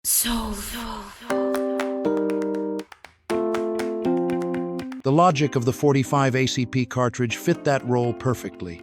The logic of the 45 ACP cartridge fit that role perfectly.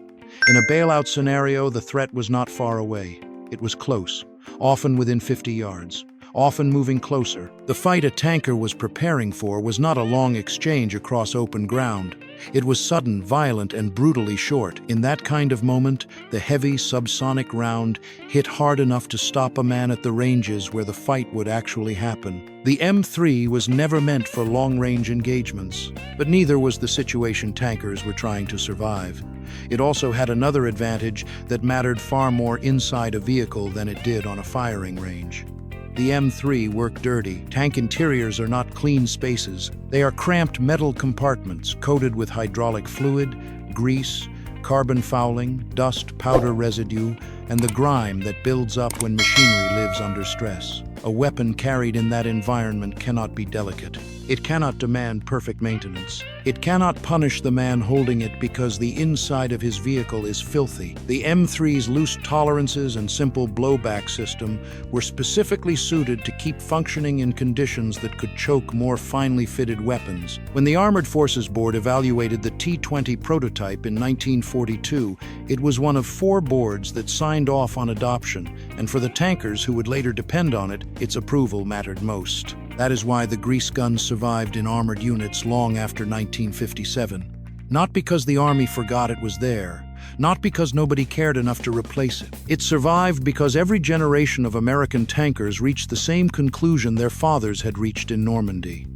In a bailout scenario, the threat was not far away. It was close, often within 50 yards, often moving closer. The fight a tanker was preparing for was not a long exchange across open ground. It was sudden, violent, and brutally short. In that kind of moment, the heavy subsonic round hit hard enough to stop a man at the ranges where the fight would actually happen. The M3 was never meant for long-range engagements, but neither was the situation tankers were trying to survive. It also had another advantage that mattered far more inside a vehicle than it did on a firing range. The M3 worked dirty. Tank interiors are not clean spaces. They are cramped metal compartments coated with hydraulic fluid, grease, carbon fouling, dust, powder residue, and the grime that builds up when machinery lives under stress. A weapon carried in that environment cannot be delicate. It cannot demand perfect maintenance. It cannot punish the man holding it because the inside of his vehicle is filthy. The M3's loose tolerances and simple blowback system were specifically suited to keep functioning in conditions that could choke more finely fitted weapons. When the Armored Forces Board evaluated the T-20 prototype in 1942, it was one of 4 boards that signed off on adoption, and for the tankers who would later depend on it, its approval mattered most. That is why the grease gun survived in armored units long after 1957. Not because the Army forgot it was there, not because nobody cared enough to replace it. It survived because every generation of American tankers reached the same conclusion their fathers had reached in Normandy.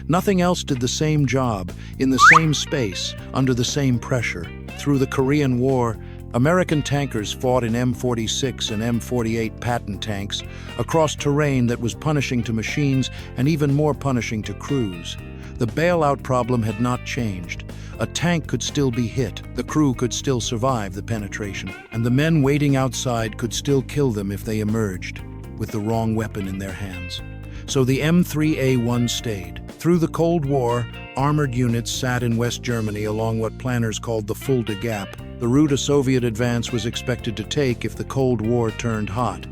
Nothing else did the same job, in the same space, under the same pressure. Through the Korean War, American tankers fought in M46 and M48 Patton tanks across terrain that was punishing to machines and even more punishing to crews. The bailout problem had not changed. A tank could still be hit, the crew could still survive the penetration, and the men waiting outside could still kill them if they emerged, with the wrong weapon in their hands. So the M3A1 stayed. Through the Cold War, armored units sat in West Germany along what planners called the Fulda Gap, the route a Soviet advance was expected to take if the Cold War turned hot.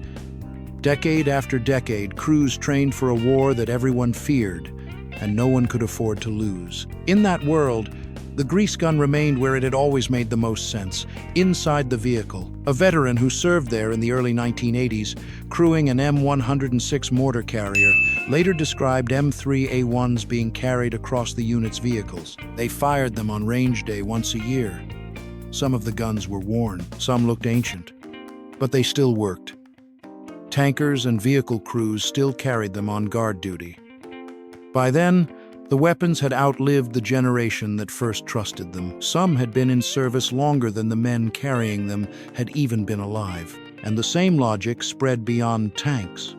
Decade after decade, crews trained for a war that everyone feared, and no one could afford to lose. In that world, the grease gun remained where it had always made the most sense, inside the vehicle. A veteran who served there in the early 1980s, crewing an M106 mortar carrier, later described M3A1s being carried across the unit's vehicles. They fired them on range day once a year. Some of the guns were worn, some looked ancient, but they still worked. Tankers and vehicle crews still carried them on guard duty. By then, the weapons had outlived the generation that first trusted them. Some had been in service longer than the men carrying them had even been alive. And the same logic spread beyond tanks.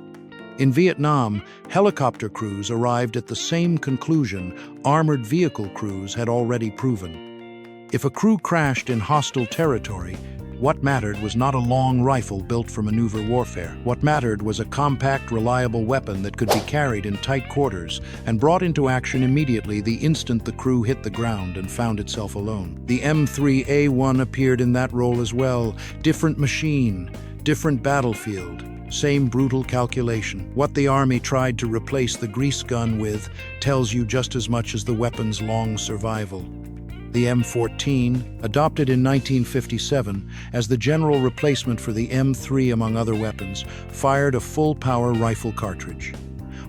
In Vietnam, helicopter crews arrived at the same conclusion armored vehicle crews had already proven. If a crew crashed in hostile territory, what mattered was not a long rifle built for maneuver warfare. What mattered was a compact, reliable weapon that could be carried in tight quarters and brought into action immediately the instant the crew hit the ground and found itself alone. The M3A1 appeared in that role as well. Different machine, different battlefield, same brutal calculation. What the Army tried to replace the grease gun with tells you just as much as the weapon's long survival. The M14, adopted in 1957 as the general replacement for the M3 among other weapons, fired a full-power rifle cartridge.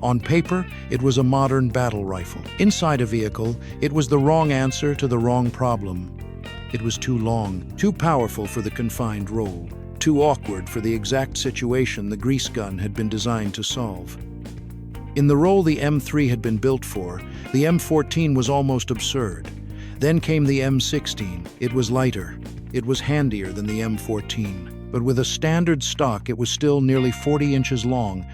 On paper, it was a modern battle rifle. Inside a vehicle, it was the wrong answer to the wrong problem. It was too long, too powerful for the confined role, too awkward for the exact situation the grease gun had been designed to solve. In the role the M3 had been built for, the M14 was almost absurd. Then came the M16. It was lighter. It was handier than the M14. But with a standard stock, it was still nearly 40 inches long,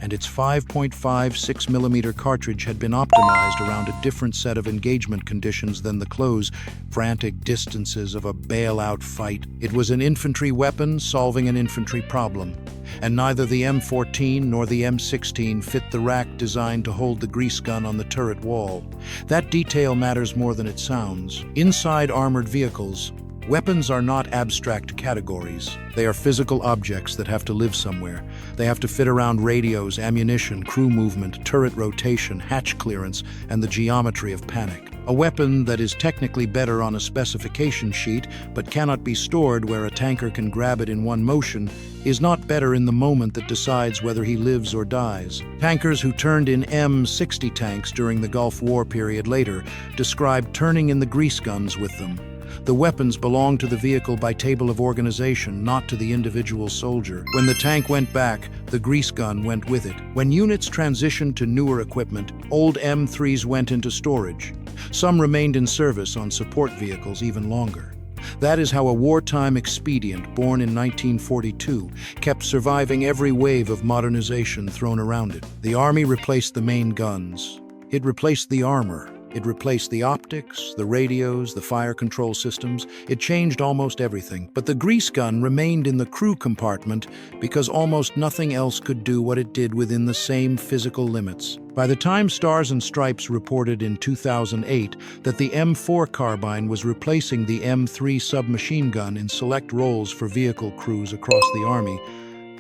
and its 5.56mm cartridge had been optimized around a different set of engagement conditions than the close, frantic distances of a bailout fight. It was an infantry weapon solving an infantry problem, and neither the M14 nor the M16 fit the rack designed to hold the grease gun on the turret wall. That detail matters more than it sounds. Inside armored vehicles, Weapons are not abstract categories. They are physical objects that have to live somewhere. They have to fit around radios, ammunition, crew movement, turret rotation, hatch clearance, and the geometry of panic. A weapon that is technically better on a specification sheet but cannot be stored where a tanker can grab it in one motion is not better in the moment that decides whether he lives or dies. Tankers who turned in M60 tanks during the Gulf War period later described turning in the grease guns with them. The weapons belonged to the vehicle by table of organization, not to the individual soldier. When the tank went back, the grease gun went with it. When units transitioned to newer equipment, old M3s went into storage. Some remained in service on support vehicles even longer. That is how a wartime expedient born in 1942 kept surviving every wave of modernization thrown around it. The Army replaced the main guns. It replaced the armor. It replaced the optics, the radios, the fire control systems. It changed almost everything. But the grease gun remained in the crew compartment because almost nothing else could do what it did within the same physical limits. By the time Stars and Stripes reported in 2008 that the M4 carbine was replacing the M3 submachine gun in select roles for vehicle crews across the Army,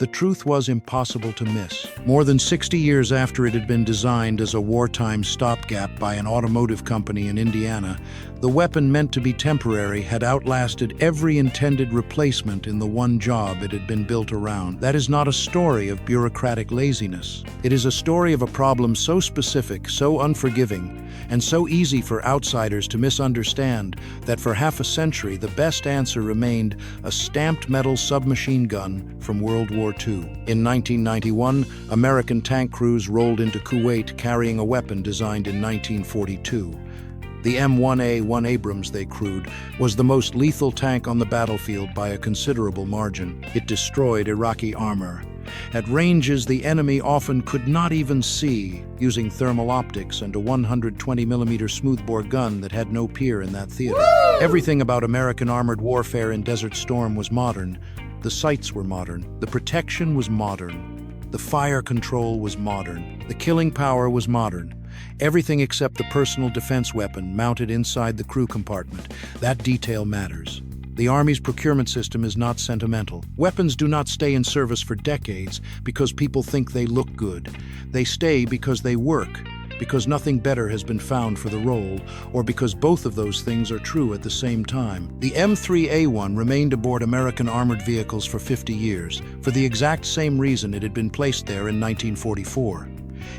the truth was impossible to miss. More than 60 years after it had been designed as a wartime stopgap by an automotive company in Indiana, the weapon meant to be temporary had outlasted every intended replacement in the one job it had been built around. That is not a story of bureaucratic laziness. It is a story of a problem so specific, so unforgiving, and so easy for outsiders to misunderstand that for half a century the best answer remained a stamped metal submachine gun from World War II. In 1991, American tank crews rolled into Kuwait carrying a weapon designed in 1942. The M1A1 Abrams they crewed was the most lethal tank on the battlefield by a considerable margin. It destroyed Iraqi armor at ranges the enemy often could not even see, using thermal optics and a 120mm smoothbore gun that had no peer in that theater. Everything about American armored warfare in Desert Storm was modern. The sights were modern. The protection was modern. The fire control was modern. The killing power was modern. Everything except the personal defense weapon mounted inside the crew compartment. That detail matters. The Army's procurement system is not sentimental. Weapons do not stay in service for decades because people think they look good. They stay because they work, because nothing better has been found for the role, or because both of those things are true at the same time. The M3A1 remained aboard American armored vehicles for 50 years, for the exact same reason it had been placed there in 1944.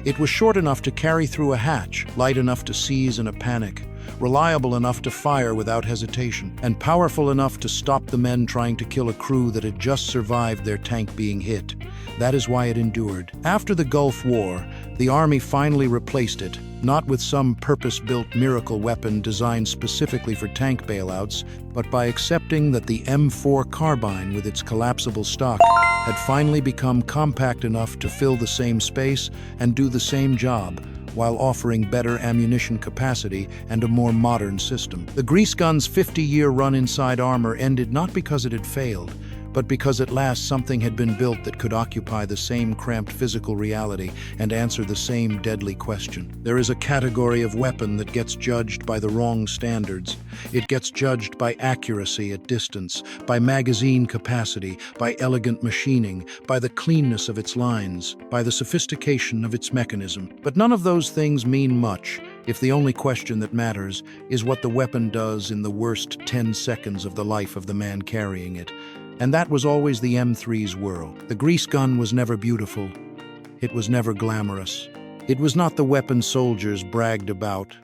It was short enough to carry through a hatch, light enough to seize in a panic, reliable enough to fire without hesitation, and powerful enough to stop the men trying to kill a crew that had just survived their tank being hit. That is why it endured. After the Gulf War, the Army finally replaced it, not with some purpose-built miracle weapon designed specifically for tank bailouts, but by accepting that the M4 carbine with its collapsible stock had finally become compact enough to fill the same space and do the same job, while offering better ammunition capacity and a more modern system. The grease gun's 50-year run inside armor ended not because it had failed, but because at last something had been built that could occupy the same cramped physical reality and answer the same deadly question. There is a category of weapon that gets judged by the wrong standards. It gets judged by accuracy at distance, by magazine capacity, by elegant machining, by the cleanness of its lines, by the sophistication of its mechanism. But none of those things mean much if the only question that matters is what the weapon does in the worst 10 seconds of the life of the man carrying it. And that was always the M3's world. The grease gun was never beautiful. It was never glamorous. It was not the weapon soldiers bragged about.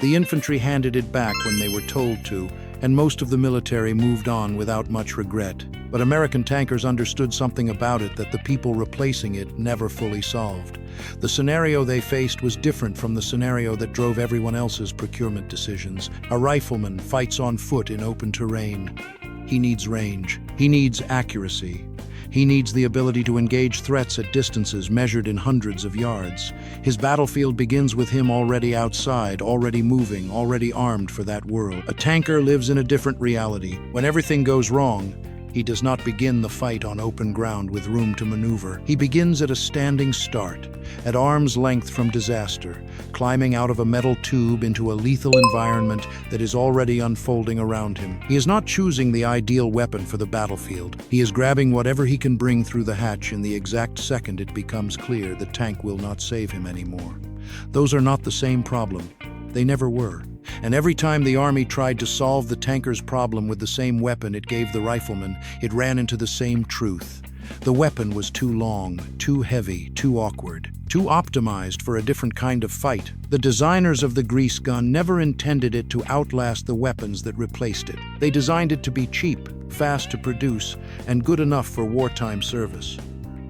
The infantry handed it back when they were told to, and most of the military moved on without much regret. But American tankers understood something about it that the people replacing it never fully solved. The scenario they faced was different from the scenario that drove everyone else's procurement decisions. A rifleman fights on foot in open terrain. He needs range. He needs accuracy. He needs the ability to engage threats at distances measured in hundreds of yards. His battlefield begins with him already outside, already moving, already armed for that world. A tanker lives in a different reality. When everything goes wrong, He does not begin the fight on open ground with room to maneuver. He begins at a standing start, at arm's length from disaster, climbing out of a metal tube into a lethal environment that is already unfolding around him. He is not choosing the ideal weapon for the battlefield. He is grabbing whatever he can bring through the hatch in the exact second it becomes clear the tank will not save him anymore. Those are not the same problem. They never were. And every time the army tried to solve the tanker's problem with the same weapon it gave the rifleman, it ran into the same truth. The weapon was too long, too heavy, too awkward, too optimized for a different kind of fight. The designers of the grease gun never intended it to outlast the weapons that replaced it. They designed it to be cheap, fast to produce, and good enough for wartime service.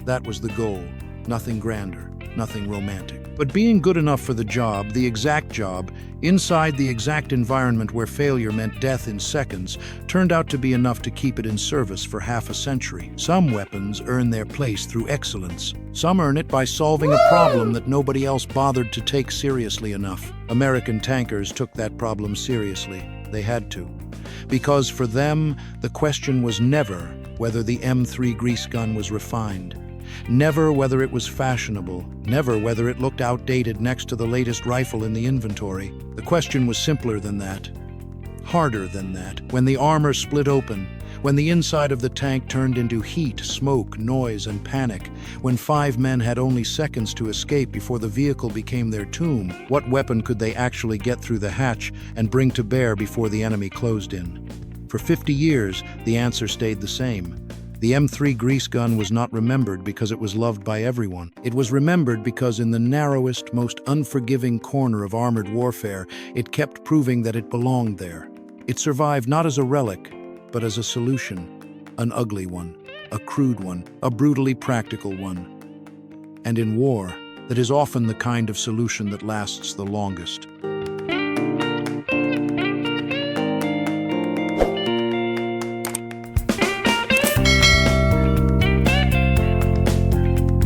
That was the goal, nothing grander, nothing romantic. But being good enough for the job, the exact job, inside the exact environment where failure meant death in seconds, turned out to be enough to keep it in service for half a century. Some weapons earn their place through excellence. Some earn it by solving a problem that nobody else bothered to take seriously enough. American tankers took that problem seriously. They had to. Because for them, the question was never whether the M3 grease gun was refined. Never whether it was fashionable, never whether it looked outdated next to the latest rifle in the inventory. The question was simpler than that, harder than that. When the armor split open, when the inside of the tank turned into heat, smoke, noise, and panic, when 5 men had only seconds to escape before the vehicle became their tomb, what weapon could they actually get through the hatch and bring to bear before the enemy closed in? For 50 years, the answer stayed the same. The M3 grease gun was not remembered because it was loved by everyone. It was remembered because in the narrowest, most unforgiving corner of armored warfare, it kept proving that it belonged there. It survived not as a relic, but as a solution. An ugly one, a crude one, a brutally practical one. And in war, that is often the kind of solution that lasts the longest.